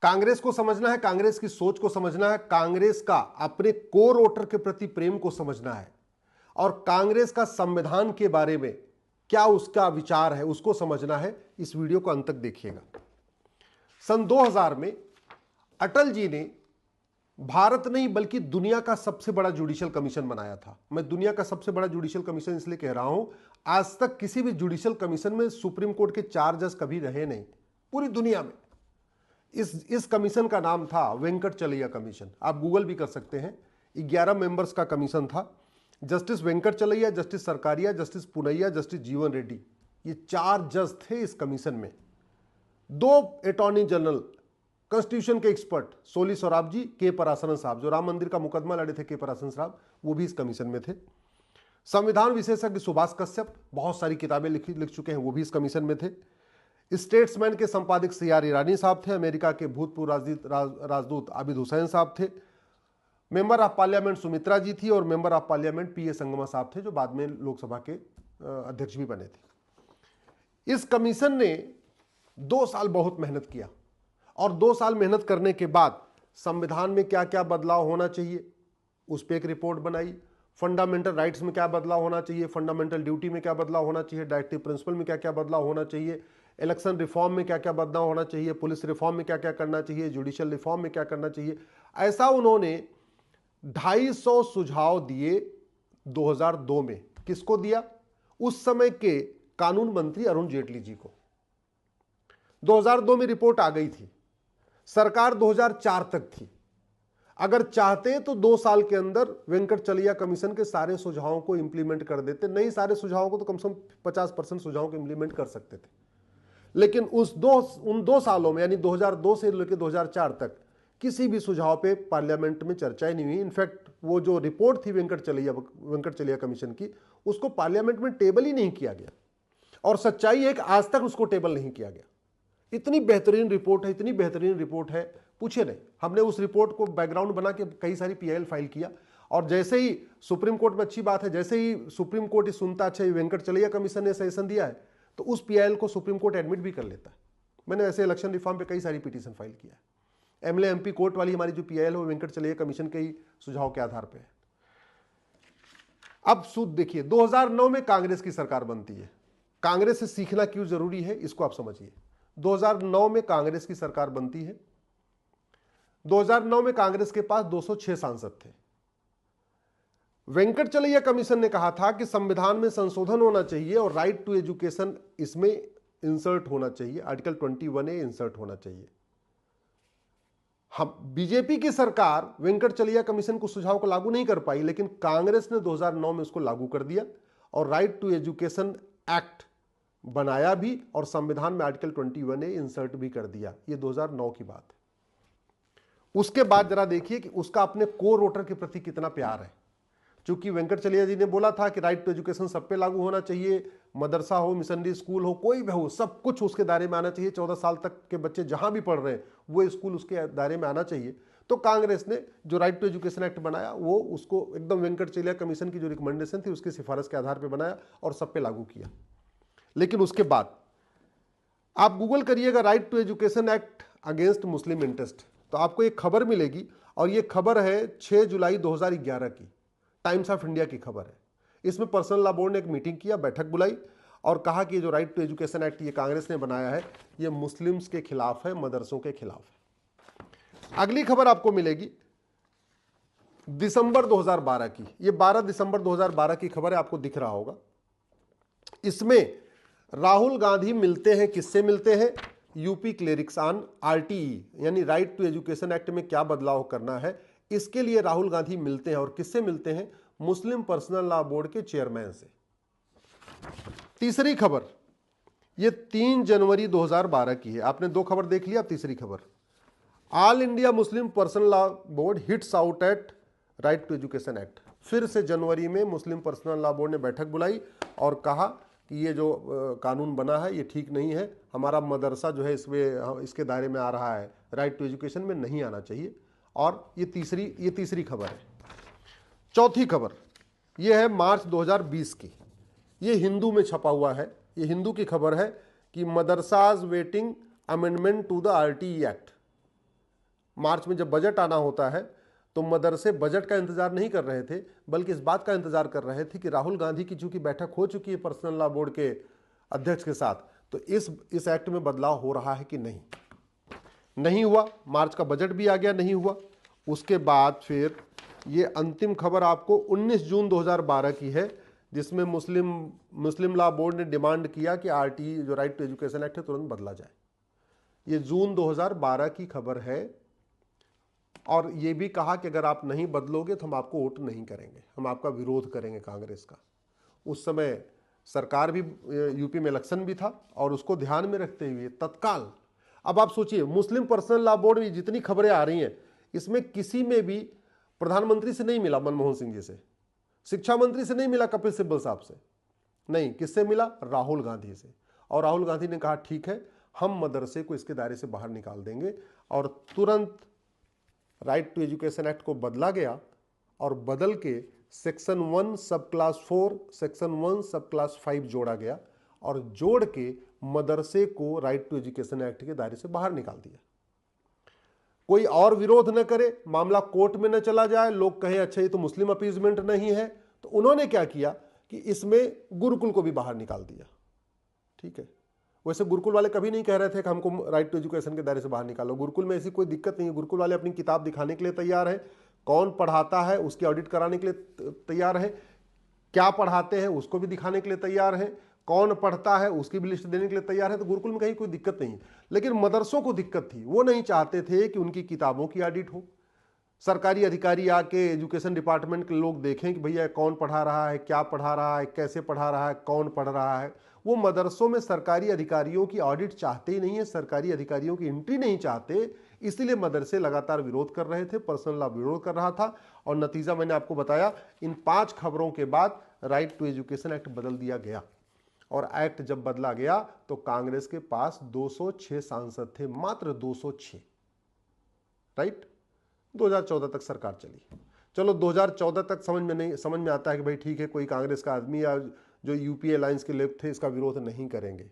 कांग्रेस को समझना है, कांग्रेस की सोच को समझना है, कांग्रेस का अपने कोर वोटर के प्रति प्रेम को समझना है और कांग्रेस का संविधान के बारे में क्या उसका विचार है उसको समझना है। इस वीडियो को अंत तक देखिएगा। सन 2000 में अटल जी ने भारत नहीं बल्कि दुनिया का सबसे बड़ा जुडिशियल कमीशन बनाया था। मैं दुनिया का सबसे बड़ा जुडिशियल कमीशन इसलिए कह रहा हूं, आज तक किसी भी जुडिशियल कमीशन में सुप्रीम कोर्ट के 4 जज कभी रहे नहीं पूरी दुनिया में। इस कमीशन का नाम था वेंकटचलैया कमीशन। आप गूगल भी कर सकते हैं। 11 मेंबर्स का कमीशन था। Justice Venkatachaliah, justice Sarkaria, justice Punnaiah, justice Jeevan Reddy, ये 4 जज थे इस कमीशन में। 2 अटॉर्नी जनरल, कॉन्स्टिट्यूशन के एक्सपर्ट सोली सोराब जी, के पराशरन साहब, जो राम मंदिर का मुकदमा लड़े थे, के पराशरन साहब, वो भी इस कमीशन में थे। संविधान विशेषज्ञ सुभाष कश्यप बहुत सारी किताबें लिख चुके हैं, वो भी इस कमीशन में थे। स्टेट्समैन के संपादक सीआर ईरानी साहब थे। अमेरिका के भूतपूर्व राजदूत आबिद हुसैन साहब थे। मेंबर ऑफ पार्लियामेंट सुमित्रा जी थी और मेंबर ऑफ पार्लियामेंट पीए संगमा साहब थे, जो बाद में लोकसभा के अध्यक्ष भी बने थे। इस कमीशन ने 2 साल बहुत मेहनत किया और 2 साल मेहनत करने के बाद संविधान में क्या क्या बदलाव होना चाहिए उस पर एक रिपोर्ट बनाई। फंडामेंटल राइट्स में क्या बदलाव होना चाहिए, फंडामेंटल ड्यूटी में क्या बदलाव होना चाहिए, डायरेक्टिव प्रिंसिपल में क्या क्या बदलाव होना चाहिए, इलेक्शन रिफॉर्म में क्या क्या बदलाव होना चाहिए, पुलिस रिफॉर्म में क्या क्या करना चाहिए, जुडिशियल रिफॉर्म में क्या करना चाहिए। ऐसा उन्होंने 250 सुझाव दिए 2002 में। किसको दिया? उस समय के कानून मंत्री अरुण जेटली जी को। 2002 में रिपोर्ट आ गई थी। सरकार 2004 तक थी। अगर चाहते तो 2 साल के अंदर वेंकटचलैया कमीशन के सारे सुझावों को इंप्लीमेंट कर देते। नहीं सारे सुझावों को तो कम से कम 50% सुझावों को इंप्लीमेंट कर सकते थे। लेकिन उन 2 सालों में यानी 2002 से लेकर 2004 तक किसी भी सुझाव पे पार्लियामेंट में चर्चा ही नहीं हुई। इनफैक्ट वो जो रिपोर्ट थी वेंकटचलैया कमीशन की, उसको पार्लियामेंट में टेबल ही नहीं किया गया। और सच्चाई है कि आज तक उसको टेबल नहीं किया गया। इतनी बेहतरीन रिपोर्ट है, इतनी बेहतरीन रिपोर्ट है, पूछे नहीं। हमने उस रिपोर्ट को बैकग्राउंड बना के कई सारी पीआईएल फाइल किया और जैसे ही सुप्रीम कोर्ट में, अच्छी बात है, जैसे ही सुप्रीम कोर्ट सुनता, अच्छा वेंकटचलैया कमीशन ने सजेशन दिया है, तो उस पीआईएल को सुप्रीम कोर्ट एडमिट भी कर लेता है। मैंने ऐसे इलेक्शन रिफॉर्म पे कई सारी पिटीशन फाइल किया है। एमएलए एमपी कोर्ट वाली हमारी जो पीआईएल है वो वेंकटचलैया कमीशन के ही सुझाव के आधार पर है। अब सूद देखिए, 2009 में कांग्रेस की सरकार बनती है। कांग्रेस से सीखना क्यों जरूरी है इसको आप समझिए। 2009 में कांग्रेस की सरकार बनती है। 2009 में कांग्रेस के पास 206 सांसद थे। वेंकटचलैया कमीशन ने कहा था कि संविधान में संशोधन होना चाहिए और राइट टू एजुकेशन इसमें इंसर्ट होना चाहिए, आर्टिकल 21A इंसर्ट होना चाहिए। हम बीजेपी की सरकार वेंकटचलैया कमीशन को सुझाव को लागू नहीं कर पाई, लेकिन कांग्रेस ने 2009 में उसको लागू कर दिया और राइट टू एजुकेशन एक्ट बनाया भी और संविधान में आर्टिकल 21A इंसर्ट भी कर दिया। ये 2009 की बात है। उसके बाद जरा देखिए कि उसका अपने कोर वोटर के प्रति कितना प्यार है। चूंकि वेंकटचलैया जी ने बोला था कि राइट टू एजुकेशन सब पे लागू होना चाहिए, मदरसा हो, मिशनरी स्कूल हो, कोई भी हो, सब कुछ उसके दायरे में आना चाहिए। 14 साल तक के बच्चे जहां भी पढ़ रहे हैं वो स्कूल उसके दायरे में आना चाहिए। तो कांग्रेस ने जो राइट टू एजुकेशन एक्ट बनाया वो उसको एकदम वेंकटचलैया कमीशन की जो रिकमेंडेशन थी उसकी सिफारिश के आधार पर बनाया और सब पे लागू किया। लेकिन उसके बाद आप गूगल करिएगा right to education act against Muslim interest, तो आपको एक खबर मिलेगी और ये खबर है 6 जुलाई 2011 की, टाइम्स ऑफ इंडिया की खबर है। इसमें पर्सनल लॉ बोर्ड ने एक मीटिंग किया, बैठक बुलाई और कहा कि जो राइट टू एजुकेशन एक्ट ये कांग्रेस ने बनाया है ये मुस्लिम्स के खिलाफ है, मदरसों के खिलाफ है। अगली खबर आपको मिलेगी दिसंबर 2012 की। ये 12 दिसंबर 2012 की खबर है, आपको दिख रहा होगा। इसमें राहुल गांधी मिलते हैं, किससे मिलते हैं? यूपी क्लेरिक्स ऑन आरटीई यानी राइट टू एजुकेशन एक्ट में क्या बदलाव करना है, इसके लिए राहुल गांधी मिलते हैं। और किससे मिलते हैं? मुस्लिम पर्सनल लॉ बोर्ड के चेयरमैन से। तीसरी खबर ये 3 जनवरी 2012 की है। आपने 2 खबर देख लिया, अब तीसरी खबर, all India Muslim personal law board hits out at right to education act. फिर से जनवरी में मुस्लिम पर्सनल लॉ बोर्ड ने बैठक बुलाई और कहा कि ये जो कानून बना है ये ठीक नहीं है, हमारा मदरसा जो है इसमें इसके दायरे में आ रहा है, राइट टू एजुकेशन में नहीं आना चाहिए। और ये तीसरी खबर है। चौथी खबर ये है मार्च 2020 की, ये हिंदू में छपा हुआ है। ये हिंदू की खबर है कि madrasas waiting amendment to the RTE act. March में जब बजट आना होता है तो मदरसे बजट का इंतजार नहीं कर रहे थे, बल्कि इस बात का इंतजार कर रहे थे कि राहुल गांधी की चूंकि बैठक हो चुकी है पर्सनल लॉ बोर्ड के अध्यक्ष के साथ, तो इस एक्ट में बदलाव हो रहा है कि नहीं। नहीं हुआ, मार्च का बजट भी आ गया, नहीं हुआ। उसके बाद फिर ये अंतिम खबर आपको 19 जून 2012 की है, जिसमें मुस्लिम लॉ बोर्ड ने डिमांड किया कि आरटी जो राइट टू एजुकेशन एक्ट है तुरंत बदला जाए। ये जून 2012 की खबर है। और ये भी कहा कि अगर आप नहीं बदलोगे तो हम आपको वोट नहीं करेंगे, हम आपका विरोध करेंगे कांग्रेस का। उस समय सरकार भी, यूपी में इलेक्शन भी था, और उसको ध्यान में रखते हुए तत्काल, अब आप सोचिए मुस्लिम पर्सनल लॉ बोर्ड में जितनी खबरें आ रही हैं, इसमें किसी में भी प्रधानमंत्री से नहीं मिला, मनमोहन सिंह जी से, शिक्षा मंत्री से नहीं मिला, कपिल सिब्बल साहब से नहीं, किससे मिला? राहुल गांधी से। और राहुल गांधी ने कहा ठीक है, हम मदरसे को इसके दायरे से बाहर निकाल देंगे। और तुरंत राइट टू एजुकेशन एक्ट को बदला गया, और बदल के सेक्शन 1 सब क्लास 4, सेक्शन 1 सब क्लास 5 जोड़ा गया, और जोड़ के मदरसे को राइट टू एजुकेशन एक्ट के दायरे से बाहर निकाल दिया। कोई और विरोध न करे, मामला कोर्ट में न चला जाए, लोग कहें अच्छा ये तो मुस्लिम अपीजमेंट नहीं है, तो उन्होंने क्या किया कि इसमें गुरुकुल को भी बाहर निकाल दिया। ठीक है, वैसे गुरुकुल वाले कभी नहीं कह रहे थे कि हमको राइट टू एजुकेशन के दायरे से बाहर निकालो, गुरुकुल में ऐसी कोई दिक्कत नहीं है। गुरुकुल वाले अपनी किताब दिखाने के लिए तैयार है, कौन पढ़ाता है उसकी ऑडिट कराने के लिए तैयार है, क्या पढ़ाते हैं उसको भी दिखाने के लिए तैयार है, कौन पढ़ता है उसकी भी लिस्ट देने के लिए तैयार है। तो गुरुकुल में कहीं कोई दिक्कत नहीं है। लेकिन मदरसों को दिक्कत थी, वो नहीं चाहते थे कि उनकी किताबों की ऑडिट हो, सरकारी अधिकारी आके एजुकेशन डिपार्टमेंट के लोग देखें कि भैया कौन पढ़ा रहा है, क्या पढ़ा रहा है, कैसे पढ़ा रहा है, कौन पढ़ रहा है। वो मदरसों में सरकारी अधिकारियों की ऑडिट चाहते ही नहीं है, सरकारी अधिकारियों की एंट्री नहीं चाहते, इसलिए मदरसे लगातार विरोध कर रहे थे, पर्सनल लॉ विरोध कर रहा था। और नतीजा मैंने आपको बताया, इन 5 खबरों के बाद राइट टू एजुकेशन एक्ट बदल दिया गया। और एक्ट जब बदला गया तो कांग्रेस के पास 206 सांसद थे, मात्र 206। राइट, 2014 तक सरकार चली। चलो 2014 तक समझ में आता है कि भाई ठीक है, कोई कांग्रेस का आदमी या जो यूपीए अलायंस के लोग थे इसका विरोध नहीं करेंगे।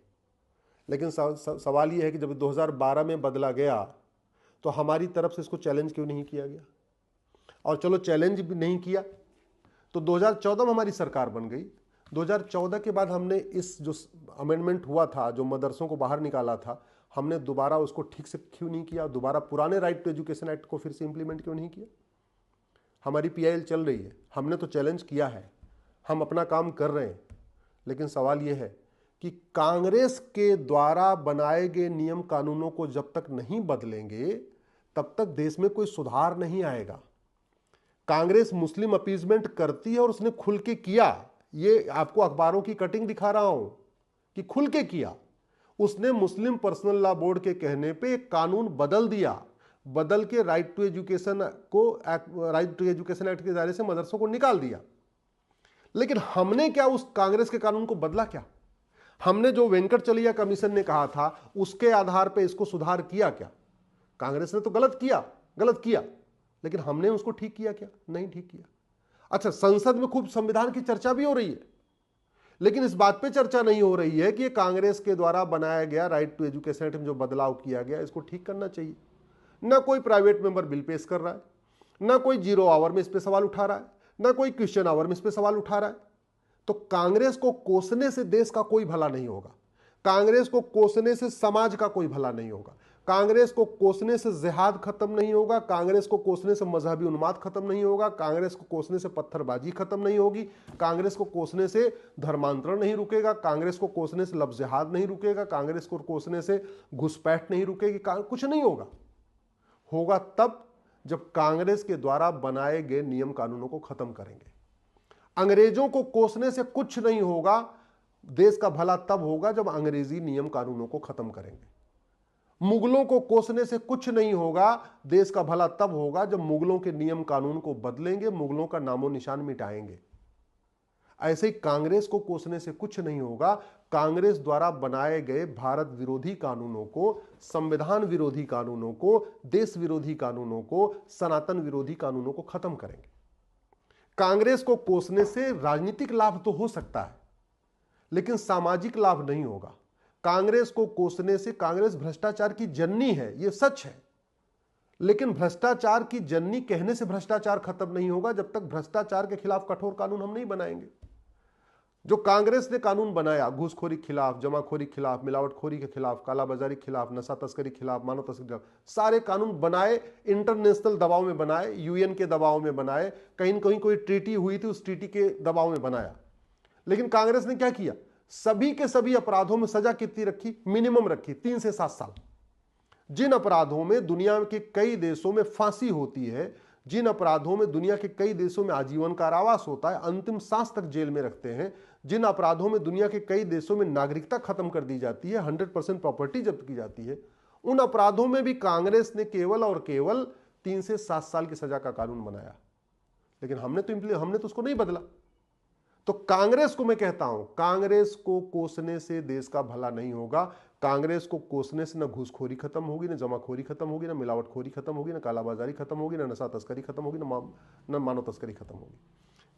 लेकिन सवाल यह है कि जब 2012 में बदला गया तो हमारी तरफ से इसको चैलेंज क्यों नहीं किया गया? और चलो चैलेंज भी नहीं किया तो 2014 में हमारी सरकार बन गई। 2014 के बाद हमने इस जो अमेंडमेंट हुआ था, जो मदरसों को बाहर निकाला था, हमने दोबारा उसको ठीक से क्यों नहीं किया? दोबारा पुराने राइट टू एजुकेशन एक्ट को फिर से इंप्लीमेंट क्यों नहीं किया? हमारी पीआईएल चल रही है, हमने तो चैलेंज किया है, हम अपना काम कर रहे हैं। लेकिन सवाल यह है कि कांग्रेस के द्वारा बनाए गए नियम कानूनों को जब तक नहीं बदलेंगे तब तक देश में कोई सुधार नहीं आएगा। कांग्रेस मुस्लिम अपीजमेंट करती है और उसने खुल के किया, ये आपको अखबारों की कटिंग दिखा रहा हूं कि खुल के किया। उसने मुस्लिम पर्सनल लॉ बोर्ड के कहने पे एक कानून बदल दिया, बदल के राइट टू एजुकेशन एक्ट के दायरे से मदरसों को निकाल दिया। लेकिन हमने क्या उस कांग्रेस के कानून को बदला? क्या हमने जो वेंकटचलिया कमीशन ने कहा था उसके आधार पे इसको सुधार किया? क्या कांग्रेस ने तो गलत किया, लेकिन हमने उसको ठीक किया? क्या नहीं ठीक किया। अच्छा, संसद में खूब संविधान की चर्चा भी हो रही है, लेकिन इस बात पे चर्चा नहीं हो रही है कि ये कांग्रेस के द्वारा बनाया गया राइट टू एजुकेशन एक्ट में जो बदलाव किया गया इसको ठीक करना चाहिए। ना कोई प्राइवेट मेंबर बिल पेश कर रहा है, ना कोई जीरो आवर में इस पे सवाल उठा रहा है, ना कोई क्वेश्चन आवर में इस पे सवाल उठा रहा है। तो कांग्रेस को कोसने से देश का कोई भला नहीं होगा, कांग्रेस को कोसने से समाज का कोई भला नहीं होगा, कांग्रेस को कोसने से जिहाद खत्म नहीं होगा, कांग्रेस को कोसने से मजहबी उन्माद खत्म नहीं होगा, कांग्रेस को कोसने से पत्थरबाजी खत्म नहीं होगी, कांग्रेस को कोसने से धर्मांतरण नहीं रुकेगा, कांग्रेस को कोसने से लफ्ज़ जिहाद नहीं रुकेगा, कांग्रेस को कोसने से घुसपैठ नहीं रुकेगी, कुछ नहीं होगा। होगा तब जब कांग्रेस के द्वारा बनाए गए नियम कानूनों को खत्म करेंगे। अंग्रेजों को कोसने से कुछ नहीं होगा, देश का भला तब होगा जब अंग्रेजी नियम कानूनों को खत्म करेंगे। मुगलों को कोसने से कुछ नहीं होगा, देश का भला तब होगा जब मुगलों के नियम कानून को बदलेंगे, मुगलों का नामो निशान मिटाएंगे। ऐसे ही कांग्रेस को कोसने से कुछ नहीं होगा, कांग्रेस द्वारा बनाए गए भारत विरोधी कानूनों को, संविधान विरोधी कानूनों को, देश विरोधी कानूनों को, सनातन विरोधी कानूनों को खत्म करेंगे। कांग्रेस को कोसने से राजनीतिक लाभ तो हो सकता है, लेकिन सामाजिक लाभ नहीं होगा। कांग्रेस को कोसने से, कांग्रेस भ्रष्टाचार की जननी है, यह सच है, लेकिन भ्रष्टाचार की जननी कहने से भ्रष्टाचार खत्म नहीं होगा जब तक भ्रष्टाचार के खिलाफ कठोर कानून हम नहीं बनाएंगे। जो कांग्रेस ने कानून बनाया घूसखोरी खिलाफ, जमाखोरी खिलाफ, मिलावटखोरी के खिलाफ, कालाबाजारी खिलाफ, नशा तस्करी खिलाफ, मानव तस्करी खिलाफ, सारे कानून बनाए, इंटरनेशनल दबाव में बनाए, यूएन के दबाव में बनाए, कहीं न कहीं कोई ट्रीटी हुई थी उस ट्रीटी के दबाव में बनाया। लेकिन कांग्रेस ने क्या किया, सभी के सभी अपराधों में सजा कितनी रखी, मिनिमम रखी, 3 से 7 साल। जिन अपराधों में दुनिया के कई देशों में फांसी होती है, जिन अपराधों में दुनिया के कई देशों में आजीवन कारावास होता है, अंतिम सांस तक जेल में रखते हैं, जिन अपराधों में दुनिया के कई देशों में नागरिकता खत्म कर दी जाती है, 100% प्रॉपर्टी जब्त की जाती है, उन अपराधों में भी कांग्रेस ने केवल और केवल 3 से 7 साल की सजा का कानून बनाया। लेकिन हमने तो उसको नहीं बदला। तो कांग्रेस को मैं कहता हूं, कांग्रेस को कोसने से देश का भला नहीं होगा। कांग्रेस को कोसने से न घूसखोरी खत्म होगी, न जमाखोरी खत्म होगी, न मिलावटखोरी खत्म होगी, न कालाबाजारी खत्म होगी, न नशा तस्करी खत्म होगी, न मानव तस्करी खत्म होगी।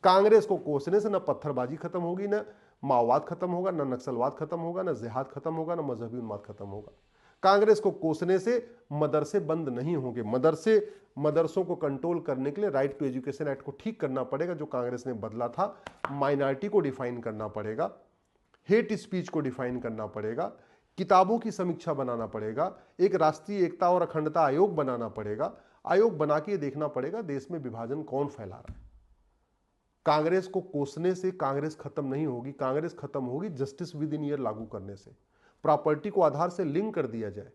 कांग्रेस को कोसने से न पत्थरबाजी खत्म होगी, न माओवाद खत्म होगा, न नक्सलवाद खत्म होगा, न जिहाद खत्म होगा, न मजहबी उन्माद खत्म होगा। कांग्रेस को कोसने से मदरसे बंद नहीं होंगे। मदरसों को कंट्रोल करने के लिए राइट टू एजुकेशन एक्ट को ठीक करना पड़ेगा, जो कांग्रेस ने बदला था। माइनॉरिटी को डिफाइन करना पड़ेगा, हेट स्पीच को डिफाइन करना पड़ेगा, किताबों की समीक्षा बनाना पड़ेगा, एक राष्ट्रीय एकता और अखंडता आयोग बनाना पड़ेगा। आयोग बना के देखना पड़ेगा देश में विभाजन कौन फैला रहा है। कांग्रेस को कोसने से कांग्रेस खत्म नहीं होगी। कांग्रेस खत्म होगी जस्टिस विद इन ईयर लागू करने से। प्रॉपर्टी को आधार से लिंक कर दिया जाए,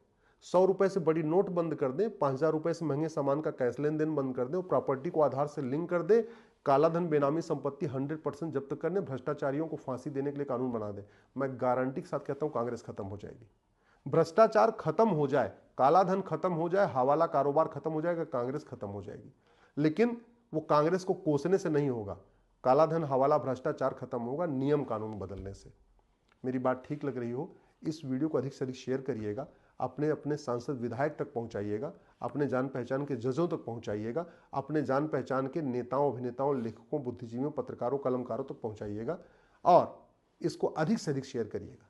100 रुपए से बड़ी नोट बंद कर दें, 5000 रुपए से महंगे सामान का कैश लेन देन बंद कर दें और प्रॉपर्टी को आधार से लिंक कर दें। काला धन, बेनामी संपत्ति 100% जब्त करने, भ्रष्टाचारियों को फांसी देने के लिए कानून बना दें। मैं गारंटी के साथ कहता हूं कांग्रेस खत्म हो जाएगी। भ्रष्टाचार खत्म हो जाए, काला धन खत्म हो जाए, हवाला कारोबार खत्म हो जाएगा, कांग्रेस खत्म हो जाएगी। लेकिन वो कांग्रेस को कोसने से नहीं होगा। काला धन, हवाला, भ्रष्टाचार खत्म होगा नियम कानून बदलने से। मेरी बात ठीक लग रही हो, इस वीडियो को अधिक से अधिक शेयर करिएगा, अपने अपने सांसद विधायक तक पहुंचाइएगा, अपने जान पहचान के जजों तक पहुंचाइएगा, अपने जान पहचान के नेताओं, अभिनेताओं, लेखकों, बुद्धिजीवियों, पत्रकारों, कलमकारों तक पहुंचाइएगा और इसको अधिक से अधिक शेयर करिएगा।